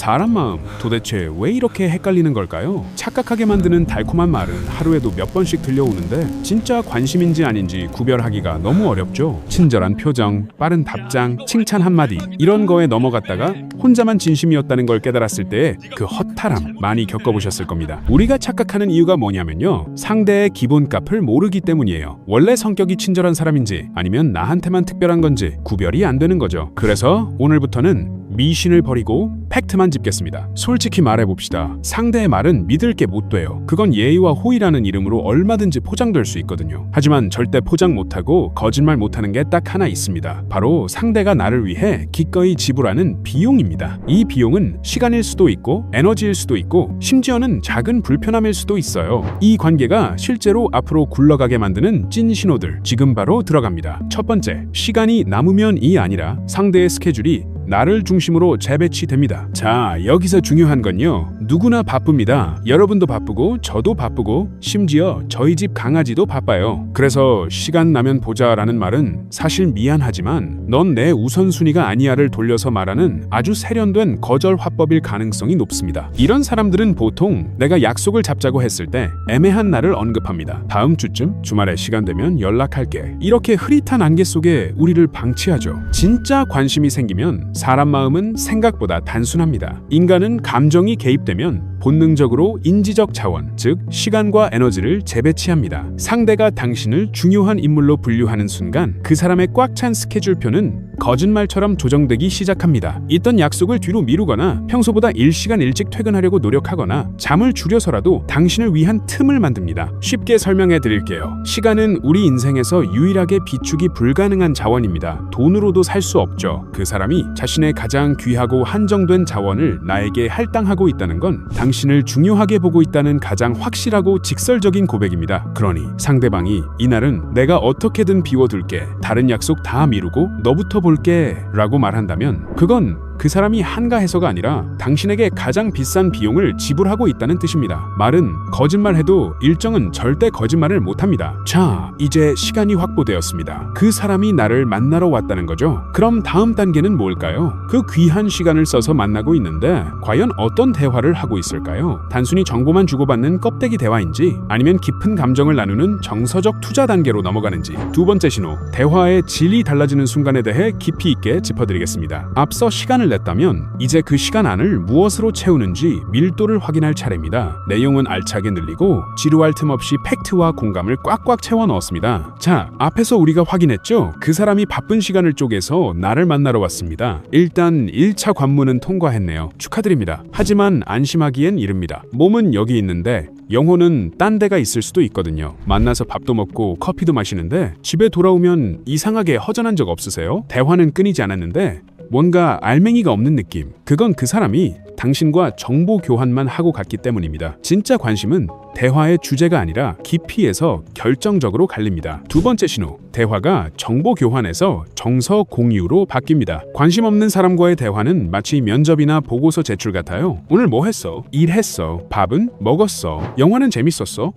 사람 마음 도대체 왜 이렇게 헷갈리는 걸까요? 착각하게 만드는 달콤한 말은 하루에도 몇 번씩 들려오는데 진짜 관심인지 아닌지 구별하기가 너무 어렵죠. 친절한 표정, 빠른 답장, 칭찬 한마디 이런 거에 넘어갔다가 혼자만 진심이었다는 걸 깨달았을 때의 그 허탈함 많이 겪어보셨을 겁니다. 우리가 착각하는 이유가 뭐냐면요, 상대의 기본값을 모르기 때문이에요. 원래 성격이 친절한 사람인지 아니면 나한테만 특별한 건지 구별이 안 되는 거죠. 그래서 오늘부터는 미신을 버리고 팩트만 짚겠습니다. 솔직히 말해봅시다. 상대의 말은 믿을 게 못 돼요. 그건 예의와 호의라는 이름으로 얼마든지 포장될 수 있거든요. 하지만 절대 포장 못하고 거짓말 못하는 게 딱 하나 있습니다. 바로 상대가 나를 위해 기꺼이 지불하는 비용입니다. 이 비용은 시간일 수도 있고 에너지일 수도 있고 심지어는 작은 불편함일 수도 있어요. 이 관계가 실제로 앞으로 굴러가게 만드는 찐 신호들 지금 바로 들어갑니다. 첫 번째, 시간이 남으면이 아니라 상대의 스케줄이 나를 중심으로 재배치됩니다. 자, 여기서 중요한 건요, 누구나 바쁩니다. 여러분도 바쁘고 저도 바쁘고 심지어 저희 집 강아지도 바빠요. 그래서 시간 나면 보자라는 말은 사실 미안하지만 넌 내 우선순위가 아니야를 돌려서 말하는 아주 세련된 거절 화법일 가능성이 높습니다. 이런 사람들은 보통 내가 약속을 잡자고 했을 때 애매한 날을 언급합니다. 다음 주쯤, 주말에 시간 되면 연락할게. 이렇게 흐릿한 안개 속에 우리를 방치하죠. 진짜 관심이 생기면 사람 마음은 생각보다 단순합니다. 인간은 감정이 개입되면 본능적으로 인지적 자원, 즉 시간과 에너지를 재배치합니다. 상대가 당신을 중요한 인물로 분류하는 순간 그 사람의 꽉 찬 스케줄표는 거짓말처럼 조정되기 시작합니다. 있던 약속을 뒤로 미루거나 평소보다 1시간 일찍 퇴근하려고 노력하거나 잠을 줄여서라도 당신을 위한 틈을 만듭니다. 쉽게 설명해 드릴게요. 시간은 우리 인생에서 유일하게 비축이 불가능한 자원입니다. 돈으로도 살 수 없죠. 그 사람이 자신의 가장 귀하고 한정된 자원을 나에게 할당하고 있다는 건 당신을 중요하게 보고 있다는 가장 확실하고 직설적인 고백입니다. 그러니 상대방이 이날은 내가 어떻게든 비워둘게, 다른 약속 다 미루고 너부터 볼게 라고 말한다면 그건 그 사람이 한가해서가 아니라 당신에게 가장 비싼 비용을 지불하고 있다는 뜻입니다. 말은 거짓말해도 일정은 절대 거짓말을 못합니다. 자, 이제 시간이 확보되었습니다. 그 사람이 나를 만나러 왔다는 거죠. 그럼 다음 단계는 뭘까요? 그 귀한 시간을 써서 만나고 있는데 과연 어떤 대화를 하고 있을까요? 단순히 정보만 주고받는 껍데기 대화인지 아니면 깊은 감정을 나누는 정서적 투자 단계로 넘어가는지. 두 번째 신호, 대화의 질이 달라지는 순간에 대해 깊이 있게 짚어드리겠습니다. 앞서 시간을 냈다면 이제 그 시간 안을 무엇으로 채우는지 밀도를 확인할 차례입니다. 내용은 알차게 늘리고 지루할 틈 없이 팩트와 공감을 꽉꽉 채워 넣었습니다. 자, 앞에서 우리가 확인했죠? 그 사람이 바쁜 시간을 쪼개서 나를 만나러 왔습니다. 일단 1차 관문은 통과했네요. 축하드립니다. 하지만 안심하기엔 이릅니다. 몸은 여기 있는데 영혼은 딴 데가 있을 수도 있거든요. 만나서 밥도 먹고 커피도 마시는데 집에 돌아오면 이상하게 허전한 적 없으세요? 대화는 끊이지 않았는데 뭔가 알맹이가 없는 느낌. 그건 그 사람이 당신과 정보 교환만 하고 갔기 때문입니다. 진짜 관심은 대화의 주제가 아니라 깊이에서 결정적으로 갈립니다. 두 번째 신호, 대화가 정보 교환에서 정서 공유로 바뀝니다. 관심 없는 사람과의 대화는 마치 면접이나 보고서 제출 같아요. 오늘 뭐 했어? 일했어. 밥은 먹었어. 영화는 재밌었어.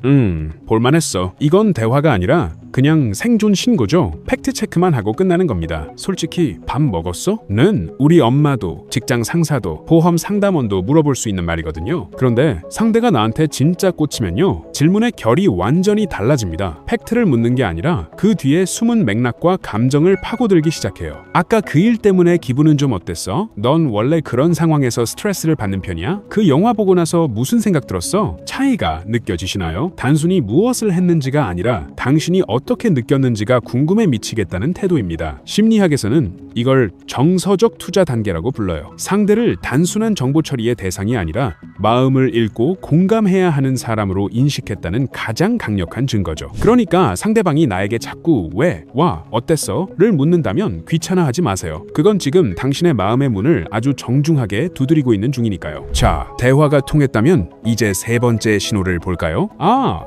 볼만했어. 이건 대화가 아니라 그냥 생존 신고죠. 팩트 체크만 하고 끝나는 겁니다. 솔직히 밥 먹었어? 는 우리 엄마도 직장 상사도 보험 상담원도 물어볼 수 있는 말이거든요. 그런데 상대가 나한테 진짜 꽂히면요, 질문의 결이 완전히 달라집니다. 팩트를 묻는 게 아니라 그 뒤에 숨은 맥락과 감정을 파고들기 시작해요. 아까 그 일 때문에 기분은 좀 어땠어? 넌 원래 그런 상황에서 스트레스를 받는 편이야? 그 영화 보고 나서 무슨 생각 들었어? 차이가 느껴지시나요? 단순히 무엇을 했는지가 아니라 당신이 어떻게 느꼈는지가 궁금해 미치겠다는 태도입니다. 심리학에서는 이걸 정서적 투자 단계라고 불러요. 상대를 단순한 정보 처리의 대상이 아니라 마음을 읽고 공감해야 하는 사람으로 인식했다는 가장 강력한 증거죠. 그러니까 상대방이 나에게 자꾸 왜, 와, 어땠어? 를 묻는다면 귀찮아하지 마세요. 그건 지금 당신의 마음의 문을 아주 정중하게 두드리고 있는 중이니까요. 자, 대화가 통했다면 이제 세 번째 신호를 볼까요?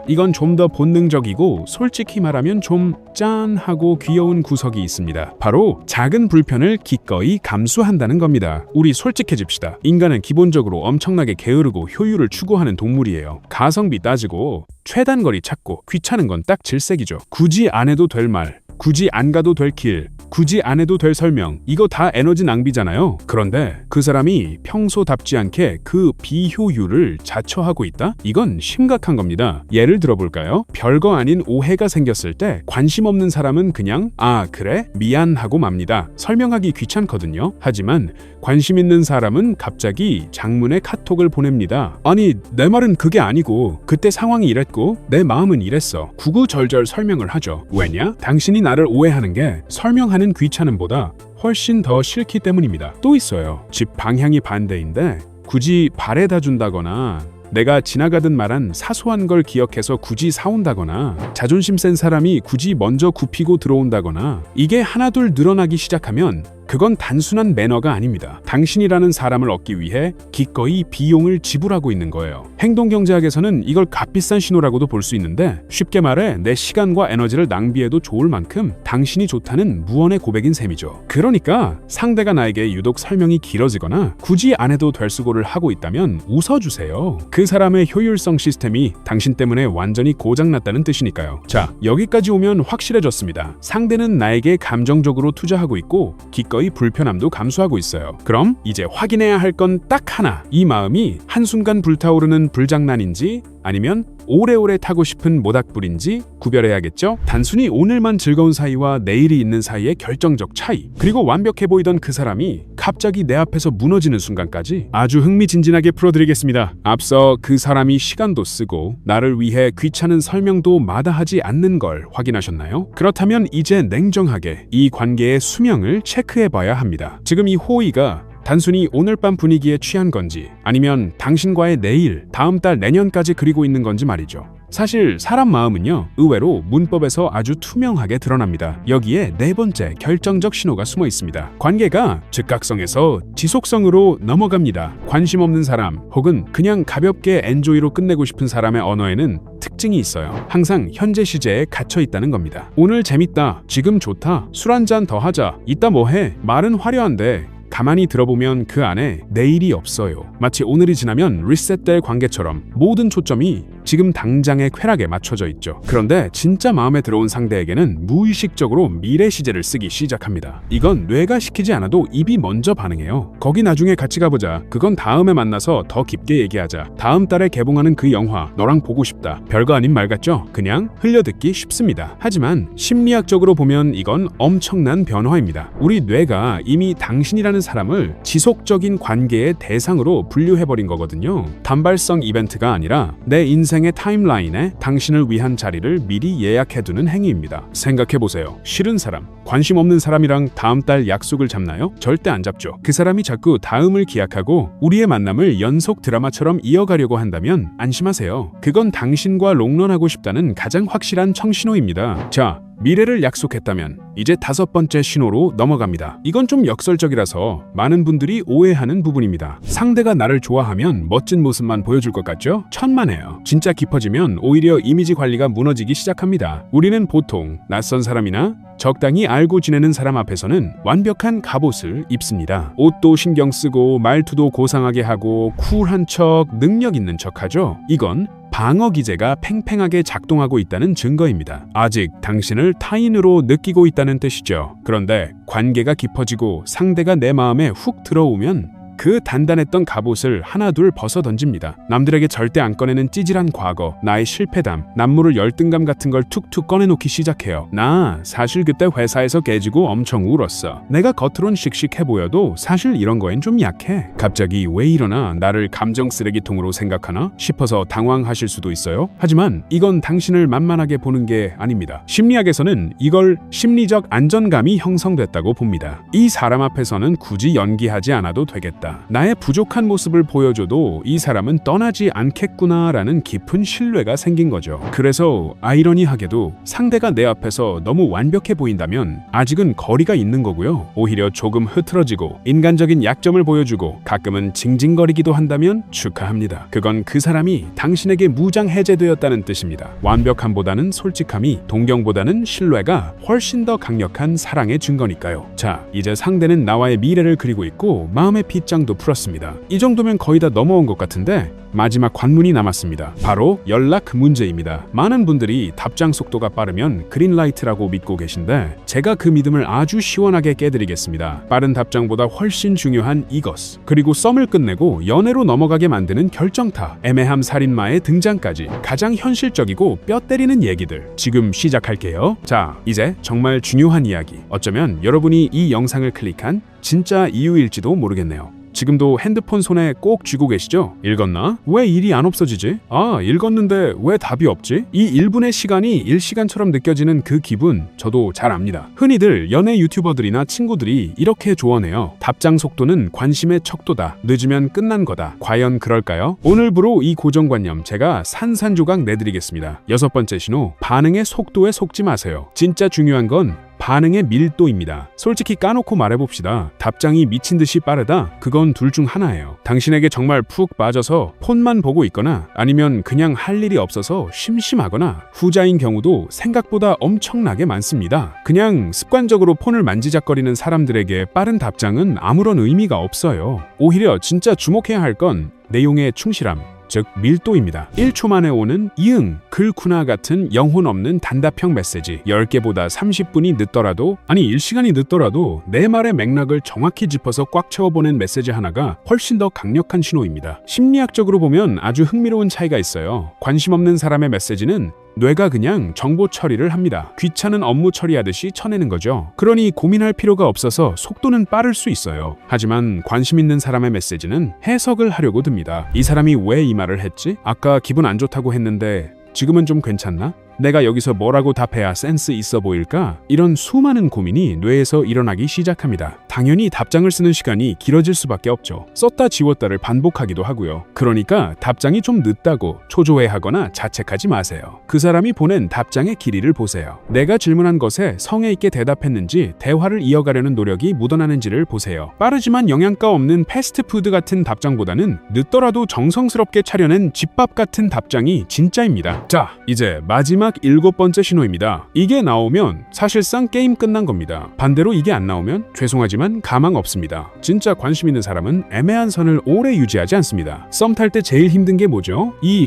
이건 좀 더 본능적이고 솔직히 말하면 좀 짠하고 귀여운 구석이 있습니다. 바로 작은 불편을 기꺼이 감수한다는 겁니다. 우리 솔직해집시다. 인간은 기본적으로 엄청나게 게으르고 효율을 추구하는 동물이에요. 가성비 따지고 최단거리 찾고 귀찮은 건 딱 질색이죠. 굳이 안 해도 될 말, 굳이 안 가도 될 길, 굳이 안 해도 될 설명, 이거 다 에너지 낭비잖아요. 그런데 그 사람이 평소답지 않게 그 비효율을 자처하고 있다? 이건 심각한 겁니다. 예를 들어볼까요? 별거 아닌 오해가 생겼을 때 관심 없는 사람은 그냥 아 그래? 미안하고 맙니다. 설명하기 귀찮거든요. 하지만 관심 있는 사람은 갑자기 장문의 카톡을 보냅니다. 아니 내 말은 그게 아니고 그때 상황이 이랬고 내 마음은 이랬어. 구구절절 설명을 하죠. 왜냐? 당신이 나를 오해하는 게 설명하는 귀찮음보다 훨씬 더 싫기 때문입니다. 또 있어요. 집 방향이 반대인데 굳이 바래다 준다거나 내가 지나가듯 말한 사소한 걸 기억해서 굳이 사온다거나 자존심 센 사람이 굳이 먼저 굽히고 들어온다거나 이게 하나둘 늘어나기 시작하면 그건 단순한 매너가 아닙니다. 당신이라는 사람을 얻기 위해 기꺼이 비용을 지불하고 있는 거예요. 행동경제학에서는 이걸 값비싼 신호라고도 볼 수 있는데 쉽게 말해 내 시간과 에너지를 낭비해도 좋을 만큼 당신이 좋다는 무언의 고백인 셈이죠. 그러니까 상대가 나에게 유독 설명이 길어지거나 굳이 안 해도 될 수고를 하고 있다면 웃어주세요. 그 사람의 효율성 시스템이 당신 때문에 완전히 고장났다는 뜻이니까요. 자, 여기까지 오면 확실해졌습니다. 상대는 나에게 감정적으로 투자하고 있고 기꺼이 불편함도 감수하고 있어요. 그럼 이제 확인해야 할 건 딱 하나. 이 마음이 한순간 불타오르는 불장난인지 아니면 오래오래 타고 싶은 모닥불인지 구별해야겠죠? 단순히 오늘만 즐거운 사이와 내일이 있는 사이의 결정적 차이. 그리고 완벽해 보이던 그 사람이 갑자기 내 앞에서 무너지는 순간까지 아주 흥미진진하게 풀어드리겠습니다. 앞서 그 사람이 시간도 쓰고 나를 위해 귀찮은 설명도 마다하지 않는 걸 확인하셨나요? 그렇다면 이제 냉정하게 이 관계의 수명을 체크해봐야 합니다. 지금 이 호의가 단순히 오늘 밤 분위기에 취한 건지 아니면 당신과의 내일, 다음 달, 내년까지 그리고 있는 건지 말이죠. 사실 사람 마음은요 의외로 문법에서 아주 투명하게 드러납니다. 여기에 네 번째 결정적 신호가 숨어 있습니다. 관계가 즉각성에서 지속성으로 넘어갑니다. 관심 없는 사람 혹은 그냥 가볍게 엔조이로 끝내고 싶은 사람의 언어에는 특징이 있어요. 항상 현재 시제에 갇혀 있다는 겁니다. 오늘 재밌다, 지금 좋다, 술 한잔 더 하자, 이따 뭐해, 말은 화려한데 가만히 들어보면 그 안에 내일이 없어요. 마치 오늘이 지나면 리셋될 관계처럼 모든 초점이 지금 당장의 쾌락에 맞춰져 있죠. 그런데 진짜 마음에 들어온 상대에게는 무의식적으로 미래 시제를 쓰기 시작합니다. 이건 뇌가 시키지 않아도 입이 먼저 반응해요. 거기 나중에 같이 가보자. 그건 다음에 만나서 더 깊게 얘기하자. 다음 달에 개봉하는 그 영화 너랑 보고 싶다. 별거 아닌 말 같죠? 그냥 흘려듣기 쉽습니다. 하지만 심리학적으로 보면 이건 엄청난 변화입니다. 우리 뇌가 이미 당신이라는 사람을 지속적인 관계의 대상으로 분류해버린 거거든요. 단발성 이벤트가 아니라 내 인생의 타임라인에 당신을 위한 자리를 미리 예약해두는 행위입니다. 생각해보세요. 싫은 사람, 관심 없는 사람이랑 다음 달 약속을 잡나요? 절대 안 잡죠. 그 사람이 자꾸 다음을 기약하고 우리의 만남을 연속 드라마처럼 이어가려고 한다면 안심하세요. 그건 당신과 롱런하고 싶다는 가장 확실한 청신호입니다. 자, 미래를 약속했다면 이제 다섯 번째 신호로 넘어갑니다. 이건 좀 역설적이라서 많은 분들이 오해하는 부분입니다. 상대가 나를 좋아하면 멋진 모습만 보여줄 것 같죠? 천만에요. 진짜 깊어지면 오히려 이미지 관리가 무너지기 시작합니다. 우리는 보통 낯선 사람이나 적당히 알고 지내는 사람 앞에서는 완벽한 갑옷을 입습니다. 옷도 신경 쓰고 말투도 고상하게 하고 쿨한 척, 능력 있는 척하죠. 이건 방어 기제가 팽팽하게 작동하고 있다는 증거입니다. 아직 당신을 타인으로 느끼고 있다는 뜻이죠. 그런데 관계가 깊어지고 상대가 내 마음에 훅 들어오면 그 단단했던 갑옷을 하나둘 벗어 던집니다. 남들에게 절대 안 꺼내는 찌질한 과거, 나의 실패담, 남모를 열등감 같은 걸 툭툭 꺼내놓기 시작해요. 나 사실 그때 회사에서 깨지고 엄청 울었어. 내가 겉으론 씩씩해 보여도 사실 이런 거엔 좀 약해. 갑자기 왜 이러나 나를 감정 쓰레기통으로 생각하나 싶어서 당황하실 수도 있어요. 하지만 이건 당신을 만만하게 보는 게 아닙니다. 심리학에서는 이걸 심리적 안전감이 형성됐다고 봅니다. 이 사람 앞에서는 굳이 연기하지 않아도 되겠다. 나의 부족한 모습을 보여줘도 이 사람은 떠나지 않겠구나라는 깊은 신뢰가 생긴 거죠. 그래서 아이러니하게도 상대가 내 앞에서 너무 완벽해 보인다면 아직은 거리가 있는 거고요. 오히려 조금 흐트러지고 인간적인 약점을 보여주고 가끔은 징징거리기도 한다면 축하합니다. 그건 그 사람이 당신에게 무장 해제되었다는 뜻입니다. 완벽함보다는 솔직함이, 동경보다는 신뢰가 훨씬 더 강력한 사랑의 증거니까요. 자, 이제 상대는 나와의 미래를 그리고 있고 마음의 빗장 답장도 풀었습니다. 이 정도면 거의 다 넘어온 것 같은데 마지막 관문이 남았습니다. 바로 연락 문제입니다. 많은 분들이 답장 속도가 빠르면 그린라이트라고 믿고 계신데 제가 그 믿음을 아주 시원하게 깨드리겠습니다. 빠른 답장보다 훨씬 중요한 이것, 그리고 썸을 끝내고 연애로 넘어가게 만드는 결정타, 애매함 살인마의 등장까지 가장 현실적이고 뼈 때리는 얘기들 지금 시작할게요. 자, 이제 정말 중요한 이야기, 어쩌면 여러분이 이 영상을 클릭한 진짜 이유일지도 모르겠네요. 지금도 핸드폰 손에 꼭 쥐고 계시죠? 읽었나? 왜 일이 안 없어지지? 아, 읽었는데 왜 답이 없지? 이 1분의 시간이 1시간처럼 느껴지는 그 기분 저도 잘 압니다. 흔히들 연애 유튜버들이나 친구들이 이렇게 조언해요. 답장 속도는 관심의 척도다. 늦으면 끝난 거다. 과연 그럴까요? 오늘부로 이 고정관념 제가 산산조각 내드리겠습니다. 6번째 신호, 반응의 속도에 속지 마세요. 진짜 중요한 건 반응의 밀도입니다. 솔직히 까놓고 말해봅시다. 답장이 미친 듯이 빠르다? 그건 둘 중 하나예요. 당신에게 정말 푹 빠져서 폰만 보고 있거나 아니면 그냥 할 일이 없어서 심심하거나, 후자인 경우도 생각보다 엄청나게 많습니다. 그냥 습관적으로 폰을 만지작거리는 사람들에게 빠른 답장은 아무런 의미가 없어요. 오히려 진짜 주목해야 할 건 내용의 충실함, 즉 밀도입니다. 1초 만에 오는 이응, 그렇구나 같은 영혼 없는 단답형 메시지, 10개보다 30분이 늦더라도, 아니 1시간이 늦더라도 내 말의 맥락을 정확히 짚어서 꽉 채워보낸 메시지 하나가 훨씬 더 강력한 신호입니다. 심리학적으로 보면 아주 흥미로운 차이가 있어요. 관심 없는 사람의 메시지는 뇌가 그냥 정보 처리를 합니다. 귀찮은 업무 처리하듯이 쳐내는 거죠. 그러니 고민할 필요가 없어서 속도는 빠를 수 있어요. 하지만 관심 있는 사람의 메시지는 해석을 하려고 듭니다. 이 사람이 왜 이 말을 했지? 아까 기분 안 좋다고 했는데 지금은 좀 괜찮나? 내가 여기서 뭐라고 답해야 센스 있어 보일까? 이런 수많은 고민이 뇌에서 일어나기 시작합니다. 당연히 답장을 쓰는 시간이 길어질 수밖에 없죠. 썼다 지웠다를 반복하기도 하고요. 그러니까 답장이 좀 늦다고 초조해하거나 자책하지 마세요. 그 사람이 보낸 답장의 길이를 보세요. 내가 질문한 것에 성의 있게 대답했는지, 대화를 이어가려는 노력이 묻어나는지를 보세요. 빠르지만 영양가 없는 패스트푸드 같은 답장보다는 늦더라도 정성스럽게 차려낸 집밥 같은 답장이 진짜입니다. 자, 이제 마지막 7번째 신호입니다. 이게 나오면 사실상 게임 끝난 겁니다. 반대로 이게 안 나오면 죄송하지만 가망 없습니다. 진짜 관심 있는 사람은 애매한 선을 오래 유지하지 않습니다. 썸 탈 때 제일 힘든 게 뭐죠? 이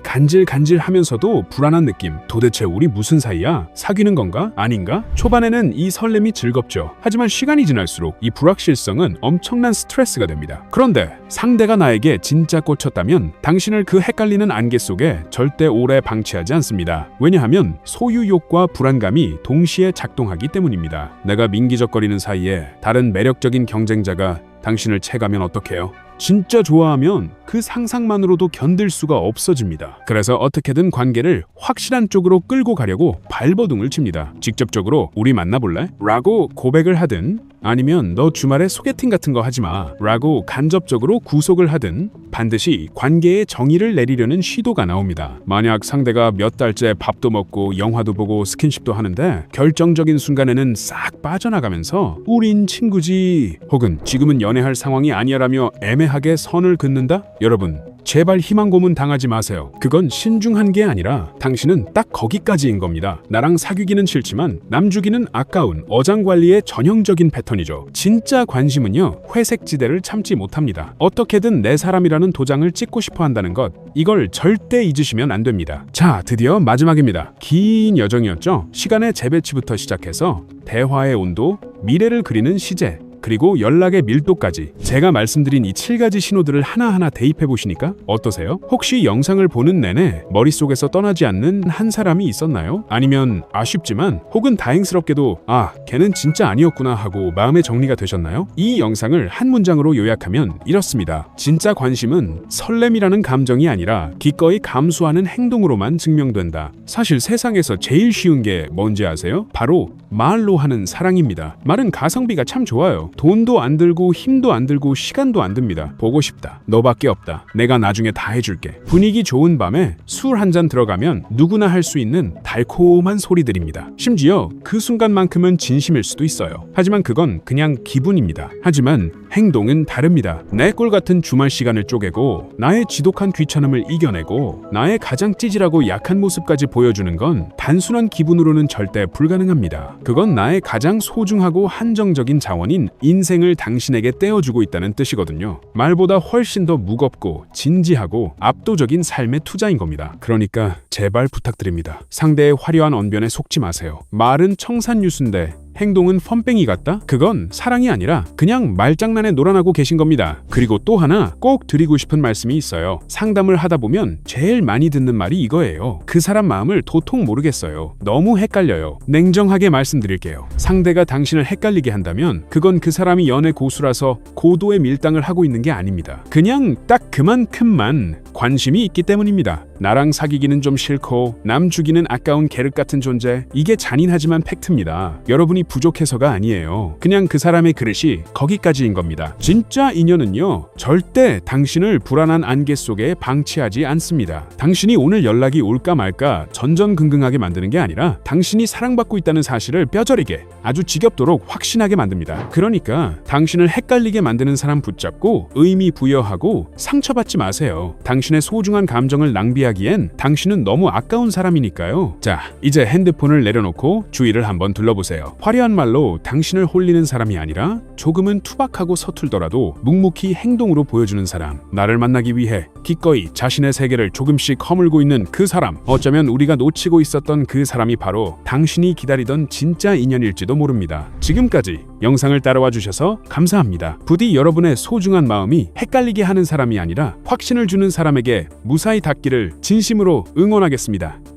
간질간질하면서도 불안한 느낌. 도대체 우리 무슨 사이야? 사귀는 건가? 아닌가? 초반에는 이 설렘이 즐겁죠. 하지만 시간이 지날수록 이 불확실성은 엄청난 스트레스가 됩니다. 그런데 상대가 나에게 진짜 꽂혔다면 당신을 그 헷갈리는 안개 속에 절대 오래 방치하지 않습니다. 왜냐하면 소유욕과 불안감이 동시에 작동하기 때문입니다. 내가 민기적거리는 사이에 다른 매력적인 경쟁자가 당신을 채가면 어떡해요? 진짜 좋아하면 그 상상만으로도 견딜 수가 없어집니다. 그래서 어떻게든 관계를 확실한 쪽으로 끌고 가려고 발버둥을 칩니다. 직접적으로 우리 만나볼래? 라고 고백을 하든, 아니면 너 주말에 소개팅 같은 거 하지 마 라고 간접적으로 구속을 하든 반드시 관계에 정의를 내리려는 시도가 나옵니다. 만약 상대가 몇 달째 밥도 먹고 영화도 보고 스킨십도 하는데 결정적인 순간에는 싹 빠져나가면서 우린 친구지 혹은 지금은 연애할 상황이 아니야라며 애매하게 선을 긋는다? 여러분, 제발 희망 고문 당하지 마세요. 그건 신중한 게 아니라 당신은 딱 거기까지인 겁니다. 나랑 사귀기는 싫지만 남주기는 아까운 어장관리의 전형적인 패턴이죠. 진짜 관심은요, 회색지대를 참지 못합니다. 어떻게든 내 사람이라는 도장을 찍고 싶어 한다는 것, 이걸 절대 잊으시면 안 됩니다. 자, 드디어 마지막입니다. 긴 여정이었죠. 시간의 재배치부터 시작해서 대화의 온도, 미래를 그리는 시제, 그리고 연락의 밀도까지 제가 말씀드린 이 7가지 신호들을 하나하나 대입해 보시니까 어떠세요? 혹시 영상을 보는 내내 머릿속에서 떠나지 않는 한 사람이 있었나요? 아니면 아쉽지만 혹은 다행스럽게도 아, 걔는 진짜 아니었구나 하고 마음의 정리가 되셨나요? 이 영상을 한 문장으로 요약하면 이렇습니다. 진짜 관심은 설렘이라는 감정이 아니라 기꺼이 감수하는 행동으로만 증명된다. 사실 세상에서 제일 쉬운 게 뭔지 아세요? 바로 말로 하는 사랑입니다. 말은 가성비가 참 좋아요. 돈도 안 들고 힘도 안 들고 시간도 안 듭니다. 보고 싶다. 너밖에 없다. 내가 나중에 다 해줄게. 분위기 좋은 밤에 술 한 잔 들어가면 누구나 할 수 있는 달콤한 소리들입니다. 심지어 그 순간만큼은 진심일 수도 있어요. 하지만 그건 그냥 기분입니다. 하지만 행동은 다릅니다. 내 꼴 같은 주말 시간을 쪼개고 나의 지독한 귀찮음을 이겨내고 나의 가장 찌질하고 약한 모습까지 보여주는 건 단순한 기분으로는 절대 불가능합니다. 그건 나의 가장 소중하고 한정적인 자원인 인생을 당신에게 떼어주고 있다는 뜻이거든요. 말보다 훨씬 더 무겁고 진지하고 압도적인 삶의 투자인 겁니다. 그러니까 제발 부탁드립니다. 상대의 화려한 언변에 속지 마세요. 말은 청산유수인데 행동은 펌뺑이 같다? 그건 사랑이 아니라 그냥 말장난에 놀아나고 계신 겁니다. 그리고 또 하나 꼭 드리고 싶은 말씀이 있어요. 상담을 하다 보면 제일 많이 듣는 말이 이거예요. 그 사람 마음을 도통 모르겠어요. 너무 헷갈려요. 냉정하게 말씀드릴게요. 상대가 당신을 헷갈리게 한다면 그건 그 사람이 연애 고수라서 고도의 밀당을 하고 있는 게 아닙니다. 그냥 딱 그만큼만 관심이 있기 때문입니다. 나랑 사귀기는 좀 싫고 남 주기는 아까운 계륵 같은 존재. 이게 잔인하지만 팩트입니다. 여러분이 부족해서가 아니에요. 그냥 그 사람의 그릇이 거기까지인 겁니다. 진짜 인연은요, 절대 당신을 불안한 안개 속에 방치하지 않습니다. 당신이 오늘 연락이 올까 말까 전전긍긍하게 만드는 게 아니라 당신이 사랑받고 있다는 사실을 뼈저리게 아주 지겹도록 확신하게 만듭니다. 그러니까 당신을 헷갈리게 만드는 사람 붙잡고 의미 부여하고 상처받지 마세요. 당신의 소중한 감정을 낭비하기엔 당신은 너무 아까운 사람이니까요. 자, 이제 핸드폰을 내려놓고 주위를 한번 둘러보세요. 화려한 말로 당신을 홀리는 사람이 아니라 조금은 투박하고 서툴더라도 묵묵히 행동으로 보여주는 사람. 나를 만나기 위해 기꺼이 자신의 세계를 조금씩 허물고 있는 그 사람. 어쩌면 우리가 놓치고 있었던 그 사람이 바로 당신이 기다리던 진짜 인연일지도 모릅니다. 지금까지 영상을 따라와 주셔서 감사합니다. 부디 여러분의 소중한 마음이 헷갈리게 하는 사람이 아니라 확신을 주는 사람에게 무사히 닿기를 진심으로 응원하겠습니다.